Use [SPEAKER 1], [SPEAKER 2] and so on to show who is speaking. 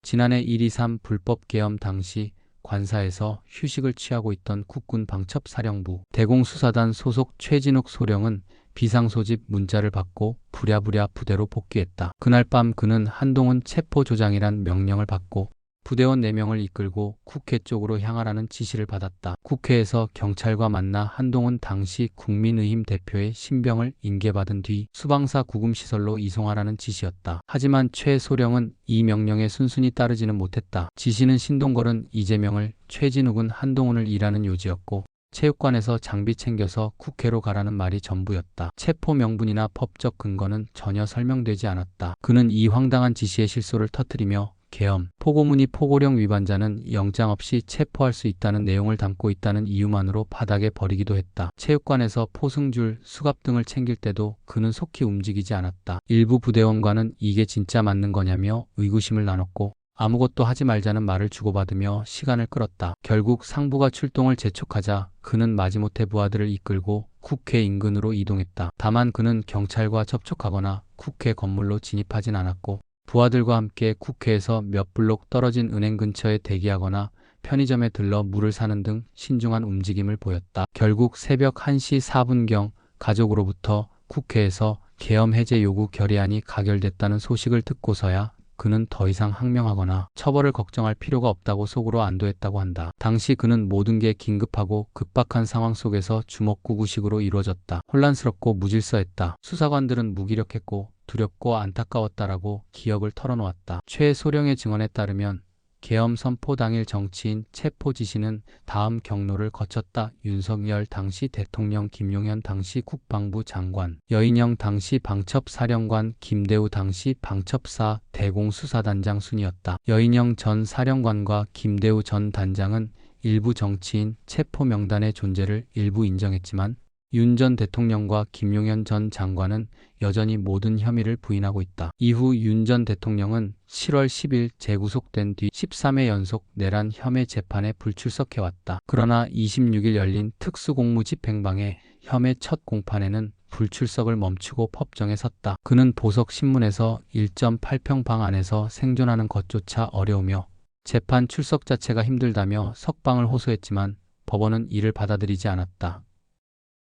[SPEAKER 1] 지난해 1.23 불법 계엄 당시 관사에서 휴식을 취하고 있던 국군 방첩사령부 대공수사단 소속 최진욱 소령은 비상소집 문자를 받고 부랴부랴 부대로 복귀했다. 그날 밤 그는 한동훈 체포조장이란 명령을 받고 부대원 4명을 이끌고 국회 쪽으로 향하라는 지시를 받았다. 국회에서 경찰과 만나 한동훈 당시 국민의힘 대표의 신병을 인계받은 뒤 수방사 구금시설로 이송하라는 지시였다. 하지만 최 소령은 이 명령에 순순히 따르지는 못했다. 지시는 신동걸은 이재명을, 최진욱은 한동훈을 일하는 요지였고 체육관에서 장비 챙겨서 국회로 가라는 말이 전부였다. 체포 명분이나 법적 근거는 전혀 설명되지 않았다. 그는 이 황당한 지시의 실소를 터뜨리며 계엄, 포고문이 포고령 위반자는 영장 없이 체포할 수 있다는 내용을 담고 있다는 이유만으로 바닥에 버리기도 했다. 체육관에서 포승줄, 수갑 등을 챙길 때도 그는 속히 움직이지 않았다. 일부 부대원과는 이게 진짜 맞는 거냐며 의구심을 나눴고 아무것도 하지 말자는 말을 주고받으며 시간을 끌었다. 결국 상부가 출동을 재촉하자 그는 마지못해 부하들을 이끌고 국회 인근으로 이동했다. 다만 그는 경찰과 접촉하거나 국회 건물로 진입하진 않았고 부하들과 함께 국회에서 몇 블록 떨어진 은행 근처에 대기하거나 편의점에 들러 물을 사는 등 신중한 움직임을 보였다. 결국 새벽 1시 4분경 가족으로부터 국회에서 계엄 해제 요구 결의안이 가결됐다는 소식을 듣고서야 그는 더 이상 항명하거나 처벌을 걱정할 필요가 없다고 속으로 안도했다고 한다. 당시 그는 모든 게 긴급하고 급박한 상황 속에서 주먹구구식으로 이루어졌다. 혼란스럽고 무질서했다. 수사관들은 무기력했고 두렵고 안타까웠다라고 기억을 털어놓았다. 최 소령의 증언에 따르면 계엄 선포 당일 정치인 체포 지시는 다음 경로를 거쳤다. 윤석열 당시 대통령, 김용현 당시 국방부 장관, 여인영 당시 방첩사령관, 김대우 당시 방첩사 대공수사단장 순이었다. 여인영 전 사령관과 김대우 전 단장은 일부 정치인 체포 명단의 존재를 일부 인정했지만 윤 전 대통령과 김용현 전 장관은 여전히 모든 혐의를 부인하고 있다. 이후 윤 전 대통령은 7월 10일 재구속된 뒤 13회 연속 내란 혐의 재판에 불출석해왔다. 그러나 26일 열린 특수공무집행방해 혐의 첫 공판에는 불출석을 멈추고 법정에 섰다. 그는 보석 신문에서 1.8평 방 안에서 생존하는 것조차 어려우며 재판 출석 자체가 힘들다며 석방을 호소했지만 법원은 이를 받아들이지 않았다.